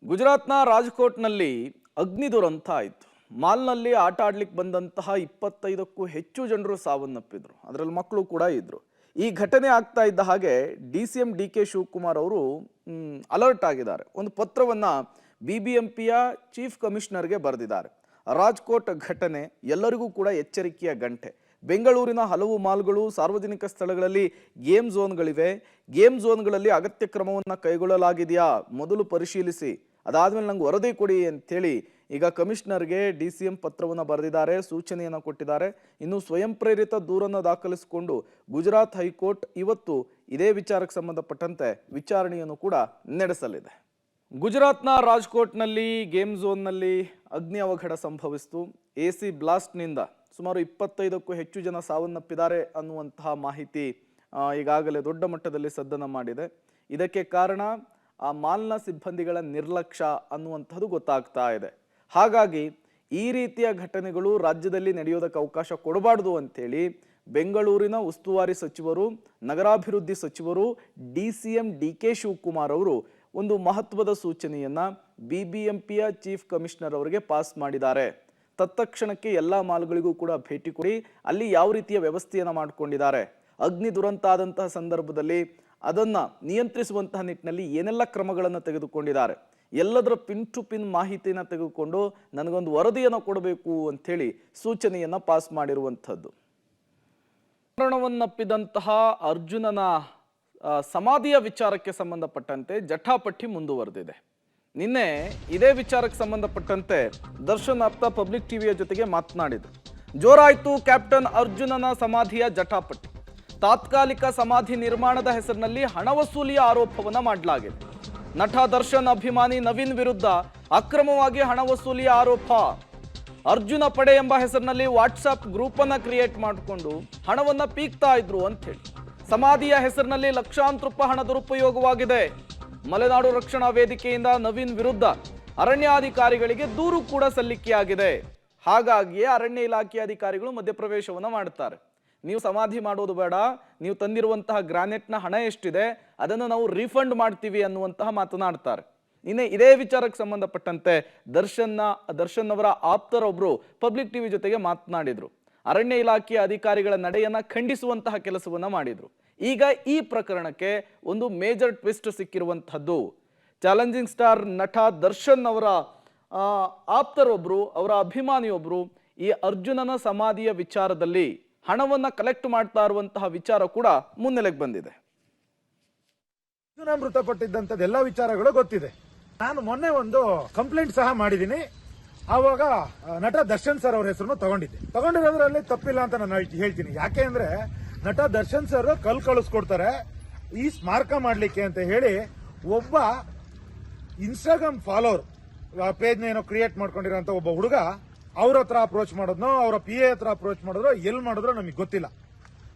ಗುಜರಾತ್ನ ರಾಜ್ಕೋಟ್ನಲ್ಲಿ ಅಗ್ನಿ ದುರಂತ ಆಯಿತು. ಮಾಲ್ನಲ್ಲಿ ಆಟ ಆಡ್ಲಿಕ್ಕೆ ಬಂದಂತಹ 25ಕ್ಕೂ ಹೆಚ್ಚು ಜನರು ಸಾವನ್ನಪ್ಪಿದ್ರು. ಅದರಲ್ಲಿ ಮಕ್ಕಳು ಕೂಡ ಇದ್ರು. ಈ ಘಟನೆ ಆಗ್ತಾ ಇದ್ದ ಹಾಗೆ ಡಿಸಿಎಂ ಡಿ.ಕೆ. ಶಿವಕುಮಾರ್ ಅವರು ಅಲರ್ಟ್ ಆಗಿದ್ದಾರೆ. ಒಂದು ಪತ್ರವನ್ನ ಬಿಬಿಎಂಪಿಯ ಚೀಫ್ ಕಮಿಷನರ್ಗೆ ಬರೆದಿದ್ದಾರೆ. ರಾಜ್ಕೋಟ್ ಘಟನೆ ಎಲ್ಲರಿಗೂ ಕೂಡ ಎಚ್ಚರಿಕೆಯ ಗಂಟೆ. ಬೆಂಗಳೂರಿನ ಹಲವು ಮಾಲ್ಗಳು, ಸಾರ್ವಜನಿಕ ಸ್ಥಳಗಳಲ್ಲಿ ಗೇಮ್ ಝೋನ್ಗಳಿವೆ. ಗೇಮ್ ಝೋನ್ಗಳಲ್ಲಿ ಅಗತ್ಯ ಕ್ರಮವನ್ನು ಕೈಗೊಳ್ಳಲಾಗಿದೆಯಾ ಮೊದಲು ಪರಿಶೀಲಿಸಿ, ಅದಾದ್ಮೇಲೆ ನಂಗೆ ವರದಿ ಕೊಡಿ ಅಂತೇಳಿ ಈಗ ಕಮಿಷನರ್ಗೆ ಡಿಸಿಎಂ ಪತ್ರವನ್ನು ಬರೆದಿದ್ದಾರೆ, ಸೂಚನೆಯನ್ನು ಕೊಟ್ಟಿದ್ದಾರೆ. ಇನ್ನು ಸ್ವಯಂ ಪ್ರೇರಿತ ದೂರನ್ನು ದಾಖಲಿಸಿಕೊಂಡು ಗುಜರಾತ್ ಹೈಕೋರ್ಟ್ ಇವತ್ತು ಇದೇ ವಿಚಾರಕ್ಕೆ ಸಂಬಂಧಪಟ್ಟಂತೆ ವಿಚಾರಣೆಯನ್ನು ಕೂಡ ನಡೆಸಲಿದೆ. ಗುಜರಾತ್ನ ರಾಜ್ಕೋಟ್ನಲ್ಲಿ ಗೇಮ್ ಝೋನ್ನಲ್ಲಿ ಅಗ್ನಿ ಅವಘಡ ಸಂಭವಿಸಿತು. AC ಬ್ಲಾಸ್ಟ್ನಿಂದ ಸುಮಾರು 25ಕ್ಕೂ ಹೆಚ್ಚು ಜನ ಸಾವನ್ನಪ್ಪಿದ್ದಾರೆ ಅನ್ನುವಂತಹ ಮಾಹಿತಿ ಈಗಾಗಲೇ ದೊಡ್ಡ ಮಟ್ಟದಲ್ಲಿ ಸದ್ದನ್ನು ಮಾಡಿದೆ. ಇದಕ್ಕೆ ಕಾರಣ ಆ ಮಾಲ್ನ ಸಿಬ್ಬಂದಿಗಳ ನಿರ್ಲಕ್ಷ್ಯ ಅನ್ನುವಂಥದ್ದು ಗೊತ್ತಾಗ್ತಾ ಇದೆ. ಹಾಗಾಗಿ ಈ ರೀತಿಯ ಘಟನೆಗಳು ರಾಜ್ಯದಲ್ಲಿ ನಡೆಯೋದಕ್ಕೆ ಅವಕಾಶ ಕೊಡಬಾರ್ದು ಅಂತೇಳಿ ಬೆಂಗಳೂರಿನ ಉಸ್ತುವಾರಿ ಸಚಿವರು, ನಗರಾಭಿವೃದ್ಧಿ ಸಚಿವರು ಡಿಸಿಎಂ ಡಿ.ಕೆ. ಶಿವಕುಮಾರ್ ಅವರು ಒಂದು ಮಹತ್ವದ ಸೂಚನೆಯನ್ನ ಬಿಬಿಎಂಪಿಯ ಚೀಫ್ ಕಮಿಷನರ್ ಅವರಿಗೆ ಪಾಸ್ ಮಾಡಿದ್ದಾರೆ. ತತ್ಕ್ಷಣಕ್ಕೆ ಎಲ್ಲ ಮಾಲ್ಗಳಿಗೂ ಕೂಡ ಭೇಟಿ ಕೊಡಿ, ಅಲ್ಲಿ ಯಾವ ರೀತಿಯ ವ್ಯವಸ್ಥೆಯನ್ನು ಮಾಡಿಕೊಂಡಿದ್ದಾರೆ, ಅಗ್ನಿ ದುರಂತ ಆದಂತಹ ಸಂದರ್ಭದಲ್ಲಿ ಅದನ್ನ ನಿಯಂತ್ರಿಸುವಂತಹ ನಿಟ್ಟಿನಲ್ಲಿ ಏನೆಲ್ಲ ಕ್ರಮಗಳನ್ನು ತೆಗೆದುಕೊಂಡಿದ್ದಾರೆ, ಎಲ್ಲದರ ಪಿನ್ ಟು ಪಿನ್ ಮಾಹಿತಿಯನ್ನು ತೆಗೆದುಕೊಂಡು ನನಗೊಂದು ವರದಿಯನ್ನು ಕೊಡಬೇಕು ಅಂಥೇಳಿ ಸೂಚನೆಯನ್ನ ಪಾಸ್ ಮಾಡಿರುವಂಥದ್ದು. ಮರಣವನ್ನಪ್ಪಿದಂತಹ ಅರ್ಜುನನ ಸಮಾಧಿಯ ವಿಚಾರಕ್ಕೆ ಸಂಬಂಧಪಟ್ಟಂತೆ ಜಟಾಪಟಿ ಮುಂದುವರೆದಿದೆ. ನಿನ್ನೆ ಇದೇ ವಿಚಾರಕ್ಕೆ ಸಂಬಂಧಪಟ್ಟಂತೆ ದರ್ಶನ್ ಆಪ್ತ ಪಬ್ಲಿಕ್ ಟಿವಿಯ ಜೊತೆಗೆ ಮಾತನಾಡಿದರು. ಜೋರಾಯ್ತು ಕ್ಯಾಪ್ಟನ್ ಅರ್ಜುನನ ಸಮಾಧಿಯ ಜಟಾಪಟಿ. ತಾತ್ಕಾಲಿಕ ಸಮಾಧಿ ನಿರ್ಮಾಣದ ಹೆಸರಿನಲ್ಲಿ ಹಣ ವಸೂಲಿಯ ಆರೋಪವನ್ನ ಮಾಡಲಾಗಿದೆ. ನಟ ದರ್ಶನ್ ಅಭಿಮಾನಿ ನವೀನ್ ವಿರುದ್ಧ ಅಕ್ರಮವಾಗಿ ಹಣ ವಸೂಲಿಯ ಆರೋಪ. ಅರ್ಜುನ ಪಡೆ ಎಂಬ ಹೆಸರಿನಲ್ಲಿ ವಾಟ್ಸ್ಆಪ್ ಗ್ರೂಪ್ ಅನ್ನ ಕ್ರಿಯೇಟ್ ಮಾಡಿಕೊಂಡು ಹಣವನ್ನ ಪೀಕ್ತಾ ಇದ್ರು ಅಂತ ಹೇಳಿ ಸಮಾಧಿಯ ಹೆಸರಿನಲ್ಲಿ ಲಕ್ಷಾಂತರ ರೂಪಾಯಿ ಹಣ ದುರುಪಯೋಗವಾಗಿದೆ. ಮಲೆನಾಡು ರಕ್ಷಣಾ ವೇದಿಕೆಯಿಂದ ನವೀನ್ ವಿರುದ್ಧ ಅರಣ್ಯಾಧಿಕಾರಿಗಳಿಗೆ ದೂರು ಕೂಡ ಸಲ್ಲಿಕೆಯಾಗಿದೆ. ಹಾಗಾಗಿಯೇ ಅರಣ್ಯ ಇಲಾಖೆ ಅಧಿಕಾರಿಗಳು ಮಧ್ಯಪ್ರವೇಶವನ್ನ ಮಾಡುತ್ತಾರೆ. ನೀವು ಸಮಾಧಿ ಮಾಡೋದು ಬೇಡ, ನೀವು ತಂದಿರುವಂತಹ ಗ್ರಾನೈಟ್ನ ಹಣ ಎಷ್ಟಿದೆ ಅದನ್ನು ನಾವು ರೀಫಂಡ್ ಮಾಡ್ತೀವಿ ಅನ್ನುವಂತಹ ಮಾತನಾಡ್ತಾರೆ. ಇನ್ನೇ ಇದೇ ವಿಚಾರಕ್ಕೆ ಸಂಬಂಧಪಟ್ಟಂತೆ ದರ್ಶನ್ ಅವರ ಆಪ್ತರೊಬ್ರು ಪಬ್ಲಿಕ್ ಟಿವಿ ಜೊತೆಗೆ ಮಾತನಾಡಿದ್ರು. ಅರಣ್ಯ ಇಲಾಖೆಯ ಅಧಿಕಾರಿಗಳ ನಡೆಯನ್ನ ಖಂಡಿಸುವಂತಹ ಕೆಲಸವನ್ನ ಮಾಡಿದ್ರು. ಈಗ ಈ ಪ್ರಕರಣಕ್ಕೆ ಒಂದು ಮೇಜರ್ ಟ್ವಿಸ್ಟ್ ಸಿಕ್ಕಿರುವಂತಹದ್ದು. ಚಾಲೆಂಜಿಂಗ್ ಸ್ಟಾರ್ ನಟ ದರ್ಶನ್ ಅವರ ಆಪ್ತರೊಬ್ರು, ಅವರ ಅಭಿಮಾನಿಯೊಬ್ರು ಈ ಅರ್ಜುನನ ಸಮಾಧಿಯ ವಿಚಾರದಲ್ಲಿ ಹಣವನ್ನ ಕಲೆಕ್ಟ್ ಮಾಡ್ತಾ ಇರುವಂತಹ ವಿಚಾರ ಕೂಡ ಮುನ್ನೆಲೆಗೆ ಬಂದಿದೆ. ಅರ್ಜುನ ಮೃತಪಟ್ಟಿದ್ದಂಥದ್ದು ಎಲ್ಲ ವಿಚಾರಗಳು ಗೊತ್ತಿದೆ. ನಾನು ಮೊನ್ನೆ ಒಂದು ಕಂಪ್ಲೇಂಟ್ ಸಹ ಮಾಡಿದ್ದೀನಿ. ಆವಾಗ ನಟ ದರ್ಶನ್ ಸರ್ ಅವ್ರ ಹೆಸರನ್ನು ತಗೊಂಡಿರೋದ್ರಲ್ಲಿ ತಪ್ಪಿಲ್ಲ ಅಂತ ನಾನು ಹೇಳ್ತೀನಿ. ಯಾಕೆ ಅಂದ್ರೆ ನಟ ದರ್ಶನ್ ಸರ್ ಕಳಿಸ್ಕೊಡ್ತಾರೆ ಈ ಸ್ಮಾರಕ ಮಾಡ್ಲಿಕ್ಕೆ ಅಂತ ಹೇಳಿ ಒಬ್ಬ ಇನ್ಸ್ಟಾಗ್ರಾಮ್ ಫಾಲೋವರ್ ಪೇಜ್ ಏನೋ ಕ್ರಿಯೇಟ್ ಮಾಡ್ಕೊಂಡಿರೋ ಒಬ್ಬ ಹುಡುಗ ಅವ್ರ ಹತ್ರ ಅಪ್ರೋಚ್ ಮಾಡೋದ್ನೋ, ಅವರ PA ಹತ್ರ ಅಪ್ರೋಚ್ ಮಾಡಿದ್ರು, ಎಲ್ಲಿ ಮಾಡಿದ್ರು ನಮಗೆ ಗೊತ್ತಿಲ್ಲ.